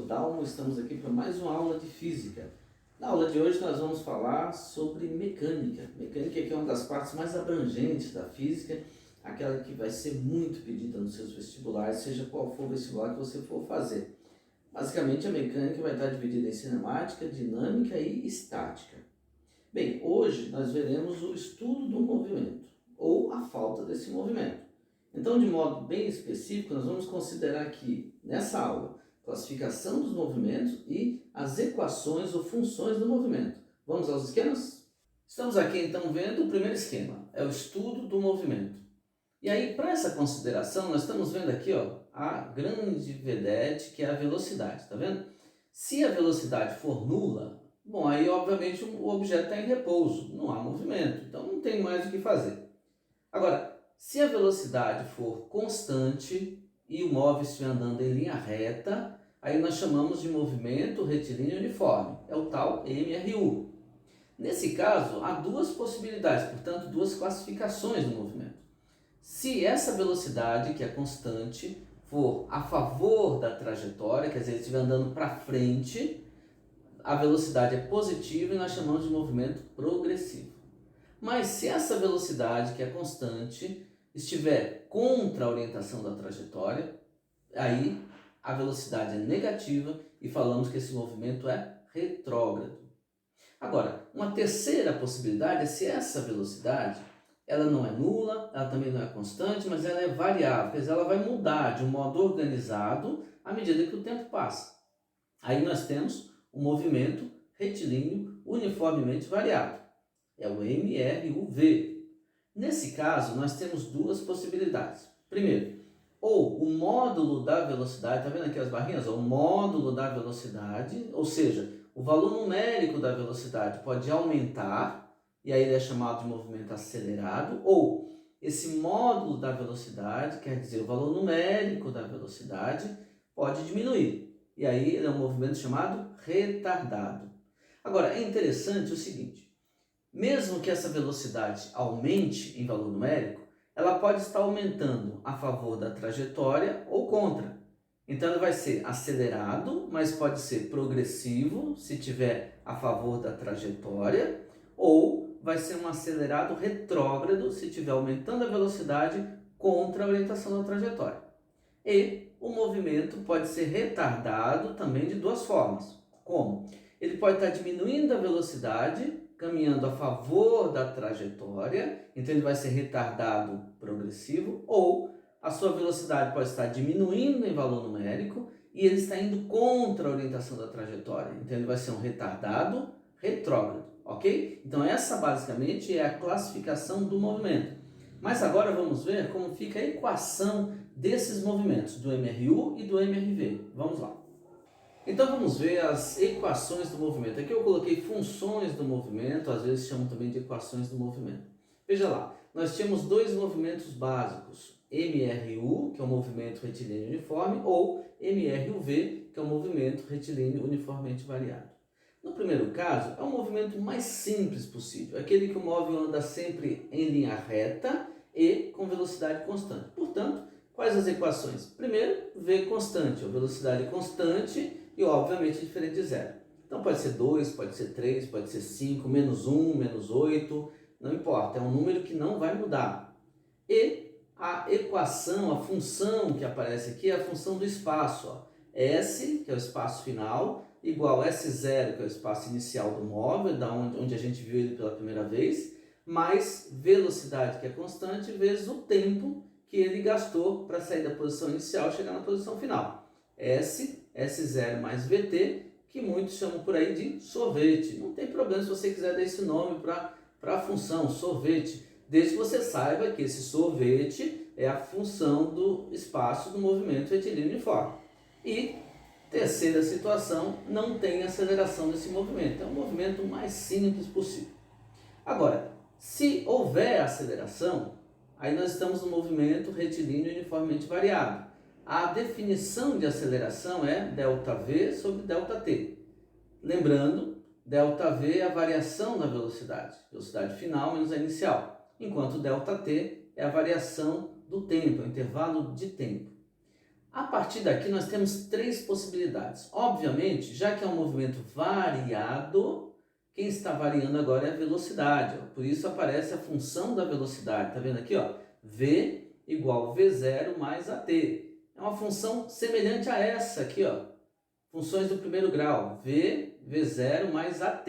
Dalmo, estamos aqui para mais uma aula de física. Na aula de hoje nós vamos falar sobre mecânica. Mecânica que é uma das partes mais abrangentes da física, aquela que vai ser muito pedida nos seus vestibulares, seja qual for o vestibular que você for fazer. Basicamente a mecânica vai estar dividida em cinemática, dinâmica e estática. Bem, hoje nós veremos o estudo do movimento, ou a falta desse movimento. Então, de modo bem específico, nós vamos considerar aqui, nessa aula, classificação dos movimentos e as equações ou funções do movimento. Vamos aos esquemas? Estamos aqui então vendo o primeiro esquema, é o estudo do movimento. E aí, para essa consideração, nós estamos vendo aqui a grande vedete, que é a velocidade, está vendo? Se a velocidade for nula, bom, aí obviamente o objeto está em repouso, não há movimento, então não tem mais o que fazer. Agora, se a velocidade for constante e o móvel estiver andando em linha reta, aí nós chamamos de movimento retilíneo uniforme, é o tal MRU. Nesse caso, há duas possibilidades, portanto, duas classificações do movimento. Se essa velocidade, que é constante, for a favor da trajetória, quer dizer, ele estiver andando para frente, a velocidade é positiva e nós chamamos de movimento progressivo. Mas se essa velocidade, que é constante, estiver contra a orientação da trajetória, aí a velocidade é negativa e falamos que esse movimento é retrógrado. Agora, uma terceira possibilidade é se essa velocidade ela não é nula, ela também não é constante, mas ela é variável, quer dizer, ela vai mudar de um modo organizado à medida que o tempo passa. Aí nós temos um movimento retilíneo uniformemente variável, é o MRUV. Nesse caso, nós temos duas possibilidades. Primeiro, ou o módulo da velocidade, está vendo aqui as barrinhas? O módulo da velocidade, ou seja, o valor numérico da velocidade pode aumentar, e aí ele é chamado de movimento acelerado, ou esse módulo da velocidade, quer dizer, o valor numérico da velocidade, pode diminuir, e aí ele é um movimento chamado retardado. Agora, é interessante o seguinte, mesmo que essa velocidade aumente em valor numérico, ela pode estar aumentando a favor da trajetória ou contra. Então ele vai ser acelerado, mas pode ser progressivo, se tiver a favor da trajetória, ou vai ser um acelerado retrógrado, se estiver aumentando a velocidade contra a orientação da trajetória. E o movimento pode ser retardado também de duas formas. Como? Ele pode estar diminuindo a velocidade, caminhando a favor da trajetória, então ele vai ser retardado progressivo, ou a sua velocidade pode estar diminuindo em valor numérico e ele está indo contra a orientação da trajetória, então ele vai ser um retardado retrógrado, ok? Então essa basicamente é a classificação do movimento. Mas agora vamos ver como fica a equação desses movimentos, do MRU e do MRV. Vamos lá. Então vamos ver as equações do movimento. Aqui eu coloquei funções do movimento, às vezes chamam também de equações do movimento. Veja lá, nós tínhamos dois movimentos básicos, MRU, que é o movimento retilíneo uniforme, ou MRUV, que é o movimento retilíneo uniformemente variado. No primeiro caso, é o movimento mais simples possível, aquele que o móvel anda sempre em linha reta e com velocidade constante. Portanto, quais as equações? Primeiro, V constante, ou velocidade constante, e obviamente diferente de zero. Então pode ser 2, pode ser 3, pode ser 5, menos 1, menos 8, não importa, é um número que não vai mudar. E a equação, a função que aparece aqui é a função do espaço. S, que é o espaço final, igual a S0, que é o espaço inicial do móvel, onde a gente viu ele pela primeira vez, mais velocidade, que é constante, vezes o tempo que ele gastou para sair da posição inicial e chegar na posição final. S0 mais VT, que muitos chamam por aí de sorvete. Não tem problema se você quiser dar esse nome para a função, sorvete, desde que você saiba que esse sorvete é a função do espaço do movimento retilíneo uniforme. E, terceira situação, não tem aceleração desse movimento. É um movimento mais simples possível. Agora, se houver aceleração, aí nós estamos no movimento retilíneo uniformemente variado. A definição de aceleração é ΔV sobre ΔT. Lembrando, ΔV é a variação na velocidade final menos a inicial, enquanto ΔT é a variação do tempo, o intervalo de tempo. A partir daqui nós temos três possibilidades. Obviamente, já que é um movimento variado, quem está variando agora é a velocidade. Ó. Por isso aparece a função da velocidade. Está vendo aqui? Ó? V igual V0 mais AT. É uma função semelhante a essa aqui. Ó. Funções do primeiro grau. V0 mais AT.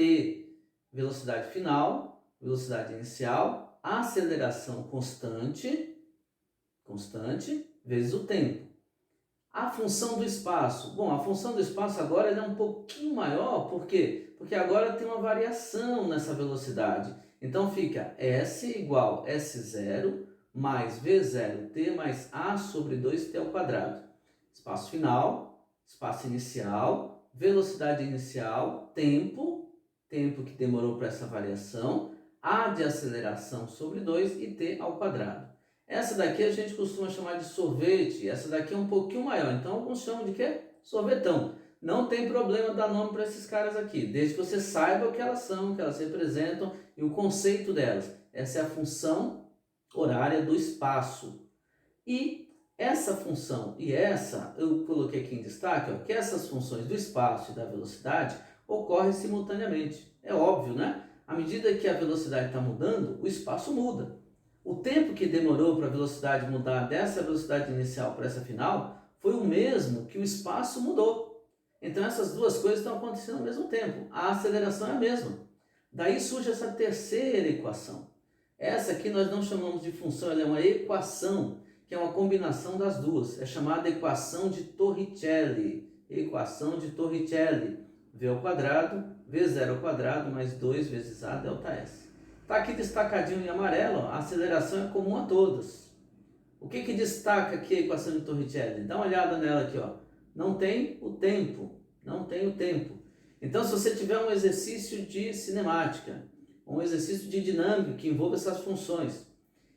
Velocidade final, velocidade inicial, aceleração constante, vezes o tempo. A função do espaço. Bom, a função do espaço agora é um pouquinho maior, por quê? Porque agora tem uma variação nessa velocidade. Então fica S igual S0 mais V0t mais A sobre 2t ao quadrado. Espaço final, espaço inicial, velocidade inicial, tempo que demorou para essa variação, A de aceleração sobre 2 e t ao quadrado. Essa daqui a gente costuma chamar de sorvete, essa daqui é um pouquinho maior, então alguns chamam de quê? Sorvetão. Não tem problema dar nome para esses caras aqui, desde que você saiba o que elas são, o que elas representam e o conceito delas. Essa é a função horária do espaço. E essa função e essa, eu coloquei aqui em destaque, ó, que essas funções do espaço e da velocidade ocorrem simultaneamente. É óbvio, né? À medida que a velocidade está mudando, o espaço muda. O tempo que demorou para a velocidade mudar dessa velocidade inicial para essa final foi o mesmo que o espaço mudou. Então essas duas coisas estão acontecendo ao mesmo tempo. A aceleração é a mesma. Daí surge essa terceira equação. Essa aqui nós não chamamos de função, ela é uma equação, que é uma combinação das duas. É chamada equação de Torricelli. Equação de Torricelli. V ao quadrado, V0 ao quadrado, mais 2 vezes A delta S. Está aqui destacadinho em amarelo, ó, a aceleração é comum a todas. O que destaca aqui a equação de Torricelli? Dá uma olhada nela aqui, ó. Não tem o tempo. Então, se você tiver um exercício de cinemática, um exercício de dinâmica que envolva essas funções,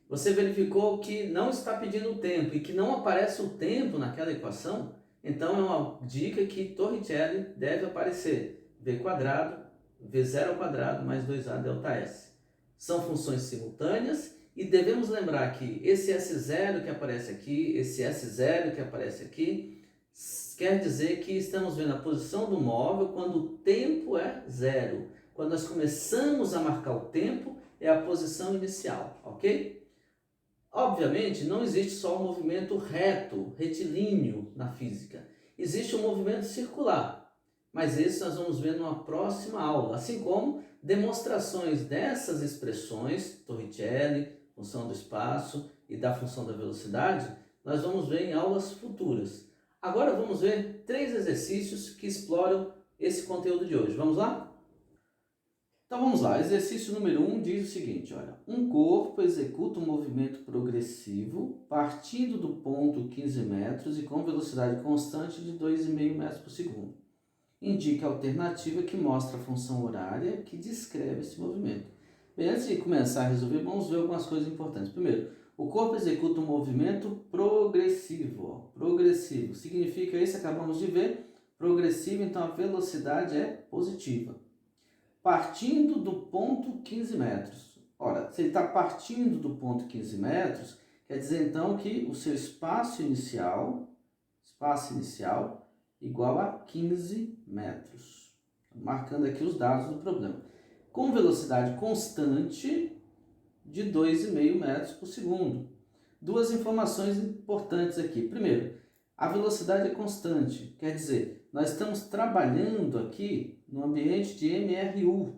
você verificou que não está pedindo o tempo e que não aparece o tempo naquela equação, então é uma dica que Torricelli deve aparecer. V quadrado, V0 ao quadrado mais 2A delta S. São funções simultâneas e devemos lembrar que esse S0 que aparece aqui, esse S0 que aparece aqui, quer dizer que estamos vendo a posição do móvel quando o tempo é zero. Quando nós começamos a marcar o tempo, é a posição inicial, ok? Obviamente, não existe só o movimento reto, retilíneo na física. Existe um movimento circular, mas esse nós vamos ver numa próxima aula, assim como demonstrações dessas expressões, Torricelli, função do espaço e da função da velocidade, nós vamos ver em aulas futuras. Agora vamos ver 3 exercícios que exploram esse conteúdo de hoje. Vamos lá? Então vamos lá, exercício número 1 diz o seguinte, olha, um corpo executa um movimento progressivo partindo do ponto 15 metros e com velocidade constante de 2,5 metros por segundo. Indique a alternativa que mostra a função horária que descreve esse movimento. Bem, antes de começar a resolver, vamos ver algumas coisas importantes. Primeiro, o corpo executa um movimento progressivo. Ó. Progressivo significa esse, acabamos de ver, progressivo, então a velocidade é positiva. Partindo do ponto 15 metros. Ora, se ele está partindo do ponto 15 metros, quer dizer então que o seu espaço inicial igual a 15 metros. Marcando aqui os dados do problema. Com velocidade constante de 2,5 metros por segundo. Duas informações importantes aqui. Primeiro, a velocidade é constante, quer dizer, nós estamos trabalhando aqui no ambiente de MRU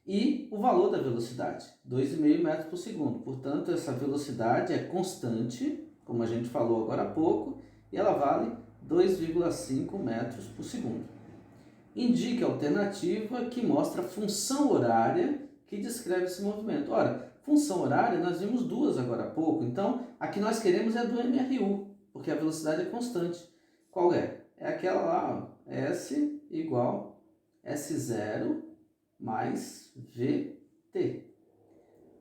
e o valor da velocidade, 2,5 metros por segundo. Portanto, essa velocidade é constante, como a gente falou agora há pouco, e ela vale 2,5 metros por segundo. Indique a alternativa que mostra a função horária que descreve esse movimento. Ora, função horária nós vimos duas agora há pouco, então a que nós queremos é a do MRU, porque a velocidade é constante. Qual é? É aquela lá, ó, S igual S0 mais VT.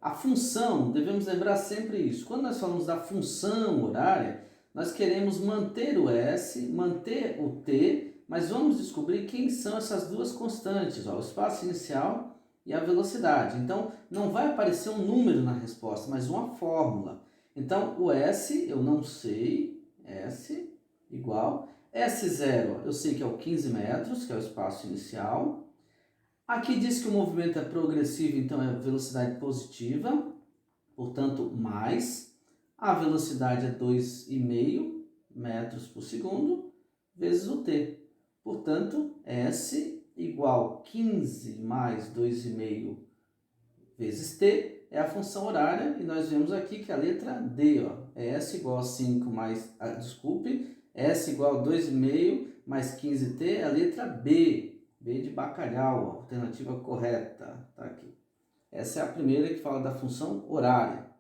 A função, devemos lembrar sempre isso. Quando nós falamos da função horária, nós queremos manter o S, manter o T, mas vamos descobrir quem são essas duas constantes, ó, o espaço inicial e a velocidade. Então, não vai aparecer um número na resposta, mas uma fórmula. Então, o S eu não sei, S igual. S0, eu sei que é o 15 metros, que é o espaço inicial. Aqui diz que o movimento é progressivo, então é velocidade positiva, portanto, mais. A velocidade é 2,5 metros por segundo, vezes o t. Portanto, S igual 15 mais 2,5 vezes t é a função horária, e nós vemos aqui que a letra D, ó, é S igual a 5 mais, S igual a 2,5 mais 15t é a letra B, B de bacalhau, a alternativa correta, tá aqui. Essa é a primeira que fala da função horária.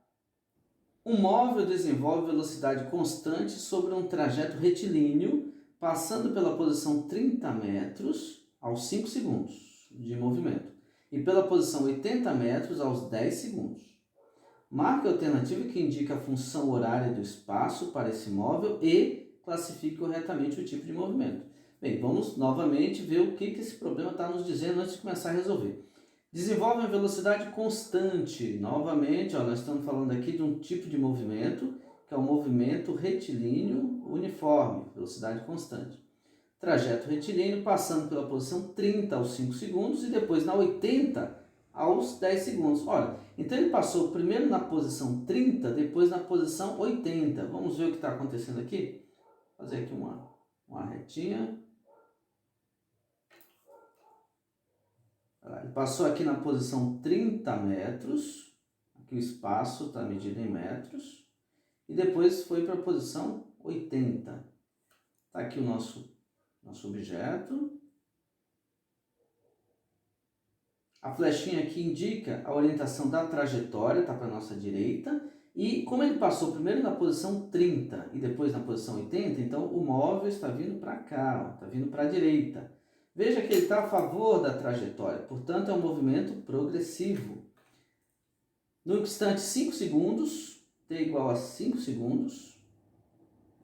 Um móvel desenvolve velocidade constante sobre um trajeto retilíneo, passando pela posição 30 metros aos 5 segundos de movimento e pela posição 80 metros aos 10 segundos. Marque a alternativa que indica a função horária do espaço para esse móvel e classifique corretamente o tipo de movimento. Bem, vamos novamente ver o que esse problema está nos dizendo antes de começar a resolver. Desenvolve uma velocidade constante. Novamente, ó, nós estamos falando aqui de um tipo de movimento, que é o movimento retilíneo uniforme, velocidade constante. Trajeto retilíneo passando pela posição 30 aos 5 segundos e depois na 80 aos 10 segundos. Olha, então ele passou primeiro na posição 30, depois na posição 80. Vamos ver o que está acontecendo aqui? Vou fazer aqui uma retinha. Ele passou aqui na posição 30 metros, aqui o espaço está medido em metros, e depois foi para a posição 80. Está aqui o nosso objeto. A flechinha aqui indica a orientação da trajetória, está para a nossa direita, e como ele passou primeiro na posição 30 e depois na posição 80, então o móvel está vindo para cá, está vindo para a direita. Veja que ele está a favor da trajetória, portanto é um movimento progressivo. No instante 5 segundos, t igual a 5 segundos,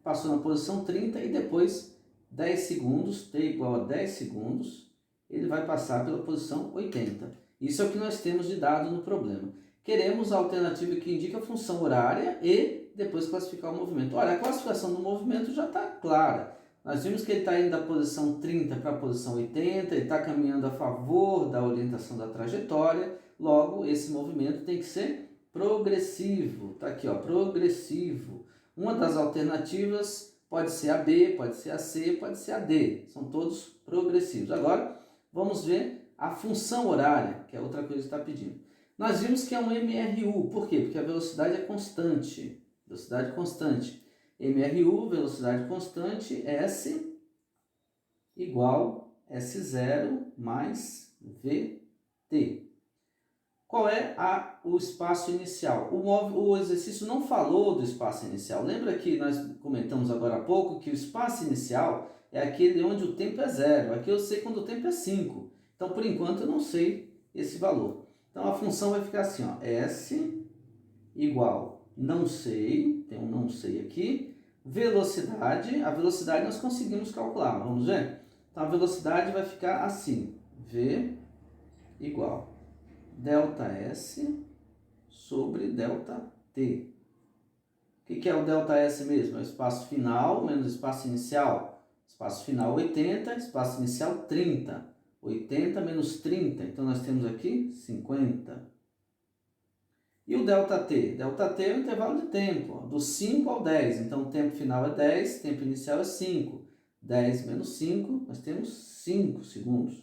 passou na posição 30 e depois 10 segundos, t igual a 10 segundos, ele vai passar pela posição 80. Isso é o que nós temos de dado no problema. Queremos a alternativa que indica a função horária e depois classificar o movimento. Olha, a classificação do movimento já está clara. Nós vimos que ele está indo da posição 30 para a posição 80, ele está caminhando a favor da orientação da trajetória, logo esse movimento tem que ser progressivo. Está aqui, ó, progressivo. Uma das alternativas pode ser a B, pode ser a C, pode ser a D. São todos progressivos. Agora, vamos ver a função horária, que é outra coisa que está pedindo. Nós vimos que é um MRU. Por quê? Porque a velocidade é constante. Velocidade constante. MRU, velocidade constante, S igual S0 mais VT. Qual é o espaço inicial? O exercício não falou do espaço inicial. Lembra que nós comentamos agora há pouco que o espaço inicial é aquele onde o tempo é 0. Aqui eu sei quando o tempo é 5. Então, por enquanto, eu não sei esse valor. Então, a função vai ficar assim, ó, S igual não sei, tem um não sei aqui, velocidade, a velocidade nós conseguimos calcular, vamos ver? Então, a velocidade vai ficar assim, V igual ΔS sobre ΔT. O que é o ΔS mesmo? É o espaço final menos o espaço inicial. Espaço final 80, espaço inicial 30. 80 menos 30, então nós temos aqui 50. E o ΔT? ΔT é o intervalo de tempo, ó, do 5 ao 10. Então, o tempo final é 10, tempo inicial é 5. 10 menos 5, nós temos 5 segundos.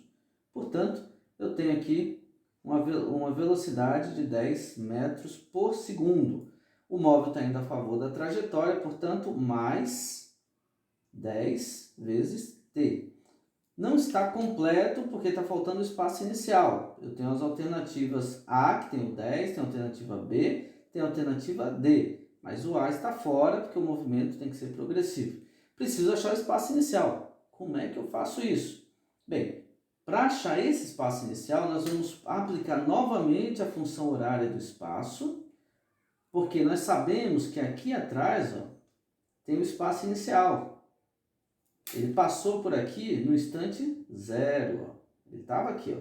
Portanto, eu tenho aqui uma velocidade de 10 metros por segundo. O móvel está indo a favor da trajetória, portanto, mais 10 vezes t. Não está completo porque está faltando o espaço inicial. Eu tenho as alternativas A, que tem o 10, tem a alternativa B, tem a alternativa D. Mas o A está fora porque o movimento tem que ser progressivo. Preciso achar o espaço inicial. Como é que eu faço isso? Bem, para achar esse espaço inicial, nós vamos aplicar novamente a função horária do espaço, porque nós sabemos que aqui atrás, ó, tem o espaço inicial. Ele passou por aqui no instante 0. Ó. Ele estava aqui. Ó.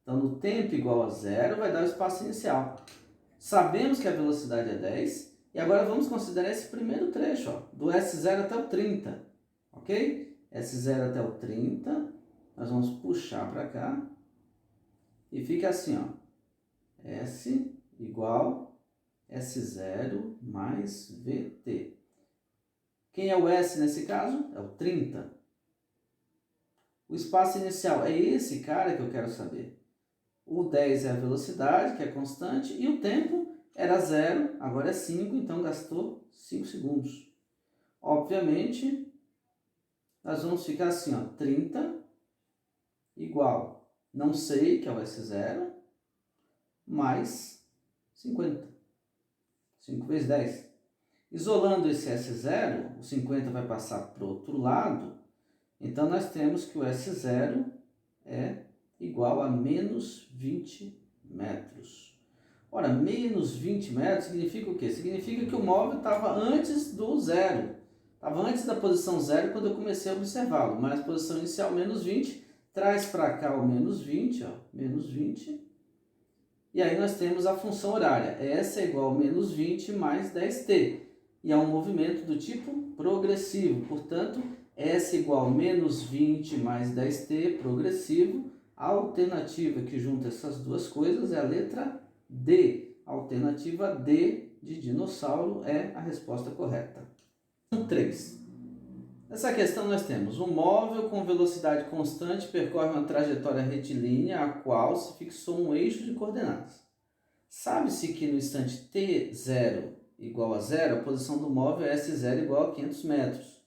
Então, no tempo igual a 0 vai dar o espaço inicial. Sabemos que a velocidade é 10. E agora vamos considerar esse primeiro trecho, ó, do S0 até o 30. ok? S0 até o 30, nós vamos puxar para cá e fica assim, ó, S igual S0 mais VT. Quem é o S nesse caso? É o 30. O espaço inicial é esse cara que eu quero saber. O 10 é a velocidade, que é constante, e o tempo era 0, agora é 5, então gastou 5 segundos. Obviamente, nós vamos ficar assim, ó, 30 igual, não sei, que é o S0, mais 50. 5 vezes 10. Isolando esse S0, o 50 vai passar para o outro lado, então nós temos que o S0 é igual a menos 20 metros. Ora, menos 20 metros significa o quê? Significa que o móvel estava antes do zero. Estava antes da posição zero quando eu comecei a observá-lo, mas a posição inicial menos 20, traz para cá o menos 20, ó, menos 20. E aí nós temos a função horária. Essa é igual a menos 20 mais 10t. E é um movimento do tipo progressivo. Portanto, S igual a menos 20 mais 10t progressivo. A alternativa que junta essas duas coisas é a letra D. A alternativa D de dinossauro é a resposta correta. 3. Nessa questão nós temos um móvel com velocidade constante percorre uma trajetória retilínea a qual se fixou um eixo de coordenadas. Sabe-se que no instante t0 igual a 0, a posição do móvel é S0 igual a 500 metros.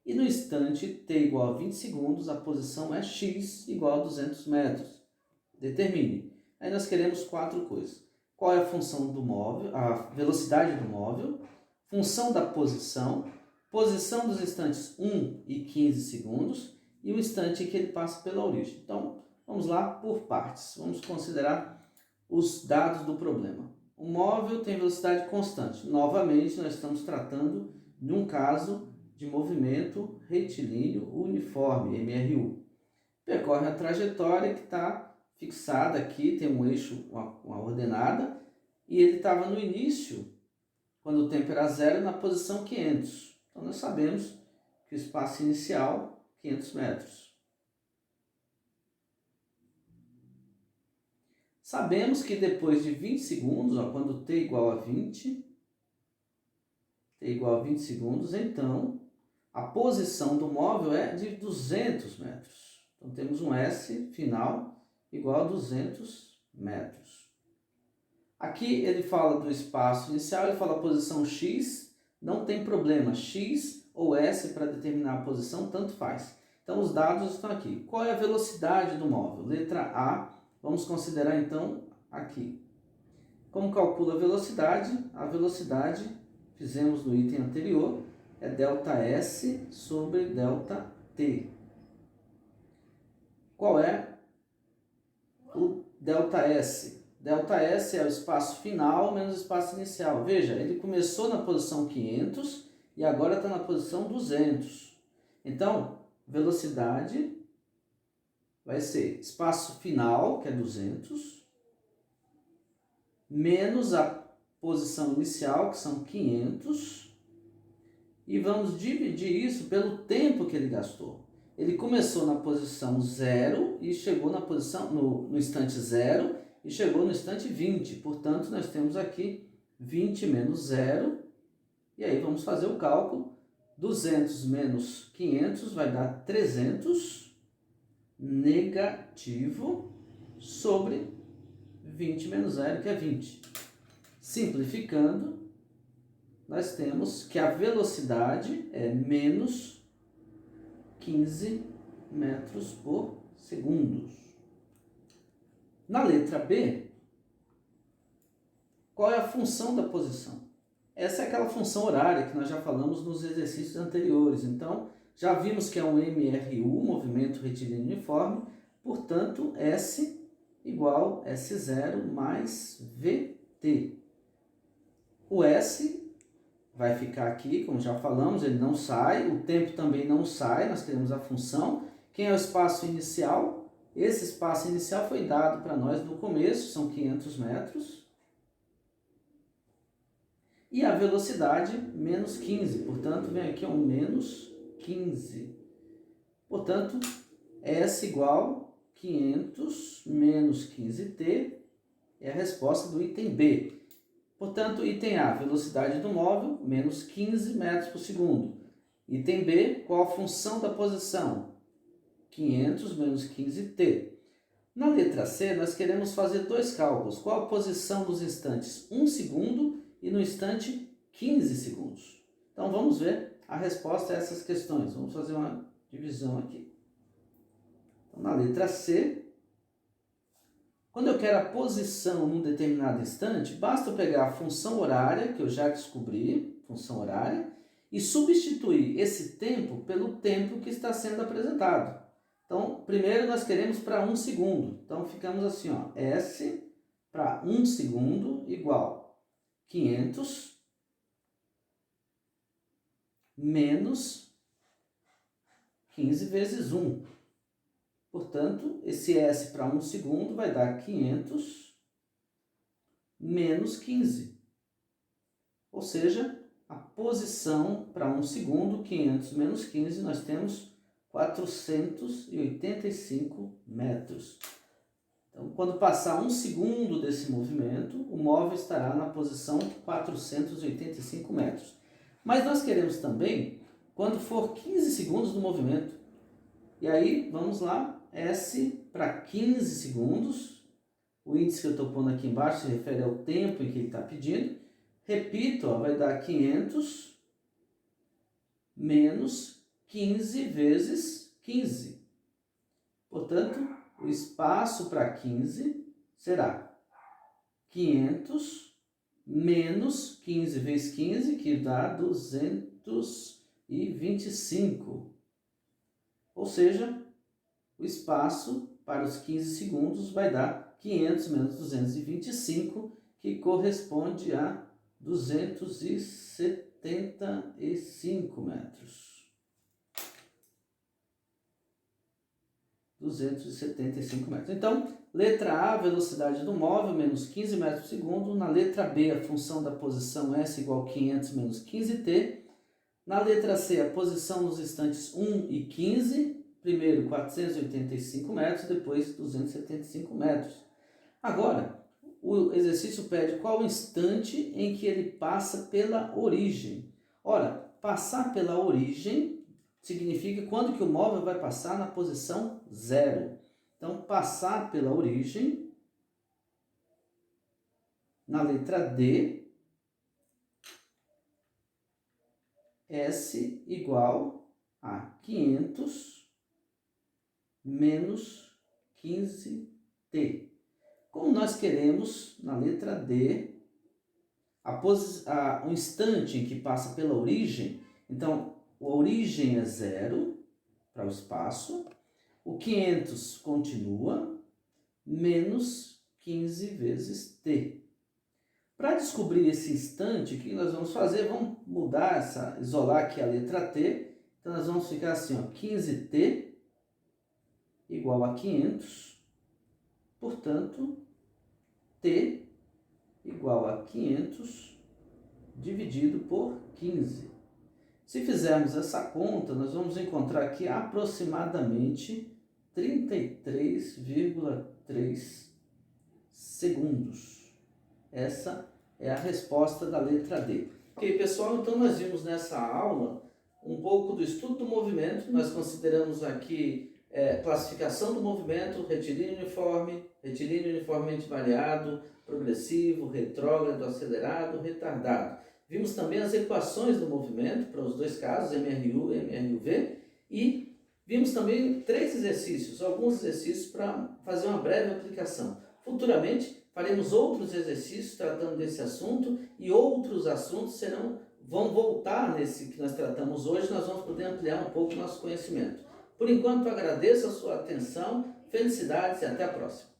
E no instante t igual a 20 segundos, a posição é x igual a 200 metros. Determine. Aí nós queremos 4 coisas. Qual é a função do móvel, a velocidade do móvel, função da posição, posição dos instantes 1 e 15 segundos e o instante que ele passa pela origem. Então, vamos lá por partes. Vamos considerar os dados do problema. O móvel tem velocidade constante. Novamente, nós estamos tratando de um caso de movimento retilíneo uniforme, MRU. Percorre a trajetória que está fixada aqui, tem um eixo, uma ordenada, e ele estava no início, quando o tempo era 0, na posição 500. Então, nós sabemos que o espaço inicial, 500 metros. Sabemos que depois de 20 segundos, ó, quando t igual a 20 segundos, então a posição do móvel é de 200 metros. Então temos um S final igual a 200 metros. Aqui ele fala do espaço inicial, ele fala a posição x, não tem problema, x ou S para determinar a posição, tanto faz. Então os dados estão aqui. Qual é a velocidade do móvel? Letra A. Vamos considerar então aqui. Como calcula a velocidade? A velocidade, fizemos no item anterior, é ΔS sobre ΔT. Qual é o ΔS? ΔS é o espaço final menos o espaço inicial. Veja, ele começou na posição 500 e agora está na posição 200. Então, velocidade vai ser espaço final, que é 200, menos a posição inicial, que são 500, e vamos dividir isso pelo tempo que ele gastou. Ele começou na posição 0 e chegou na posição no instante 0 e chegou no instante 20. Portanto, nós temos aqui 20 menos 0, e aí vamos fazer o cálculo. 200 menos 500 vai dar 300 negativo sobre 20 menos 0, que é 20. Simplificando, nós temos que a velocidade é menos 15 metros por segundo. Na letra B, qual é a função da posição? Essa é aquela função horária que nós já falamos nos exercícios anteriores. Então, já vimos que é um MRU, movimento retilíneo uniforme, portanto, S igual S0 mais VT. O S vai ficar aqui, como já falamos, ele não sai, o tempo também não sai, nós queremos a função. Quem é o espaço inicial? Esse espaço inicial foi dado para nós no começo, são 500 metros. E a velocidade, menos 15, portanto, vem aqui um menos 15. Portanto, S igual 500 menos 15t é a resposta do item B. Portanto, item A, velocidade do móvel, menos 15 metros por segundo. Item B, qual a função da posição? 500 menos 15t. Na letra C, nós queremos fazer dois cálculos. Qual a posição dos instantes 1 segundo e no instante 15 segundos? Então, vamos ver a resposta a essas questões. Vamos fazer uma divisão aqui. Então, na letra C, quando eu quero a posição num determinado instante, basta eu pegar a função horária, que eu já descobri, função horária, e substituir esse tempo pelo tempo que está sendo apresentado. Então, primeiro nós queremos para 1 segundo. Então, ficamos assim, ó, S para 1 segundo igual 500 menos 15 vezes 1. Portanto, esse S para 1 segundo vai dar 500 menos 15. Ou seja, a posição para 1 segundo, 500 menos 15, nós temos 485 metros. Então, quando passar 1 segundo desse movimento, o móvel estará na posição 485 metros. Mas nós queremos também quando for 15 segundos do movimento. E aí, vamos lá, S para 15 segundos. O índice que eu estou pondo aqui embaixo se refere ao tempo em que ele está pedindo. Repito, ó, vai dar 500 menos 15 vezes 15. Portanto, o espaço para 15 será 500 menos 15 vezes 15, que dá 225. Ou seja, o espaço para os 15 segundos vai dar 500 menos 225, que corresponde a 275 metros. 275 metros. Então, letra A, velocidade do móvel, menos 15 metros por segundo. Na letra B, a função da posição S igual a 500 menos 15t. Na letra C, a posição nos instantes 1 e 15. Primeiro 485 metros, depois 275 metros. Agora, o exercício pede qual o instante em que ele passa pela origem. Ora, passar pela origem significa quando que o móvel vai passar na posição 0. Então, passar pela origem, na letra D, S igual a 500 menos 15t. Como nós queremos, na letra D, o instante em que passa pela origem, então, a origem é 0 para o espaço, o 500 continua, menos 15 vezes t. Para descobrir esse instante, o que nós vamos fazer? Vamos mudar, isolar aqui a letra t. Então, nós vamos ficar assim, ó, 15t igual a 500, portanto, t igual a 500 dividido por 15. Se fizermos essa conta, nós vamos encontrar aqui aproximadamente 33,3 segundos. Essa é a resposta da letra D. Ok, pessoal, então nós vimos nessa aula um pouco do estudo do movimento. Nós consideramos aqui classificação do movimento, retilíneo uniformemente variado, progressivo, retrógrado, acelerado, retardado. Vimos também as equações do movimento para os dois casos, MRU e MRUV, e vimos também 3 exercícios, alguns exercícios para fazer uma breve aplicação. Futuramente faremos outros exercícios tratando desse assunto e outros assuntos vão voltar nesse que nós tratamos hoje, nós vamos poder ampliar um pouco o nosso conhecimento. Por enquanto, agradeço a sua atenção, felicidades e até a próxima.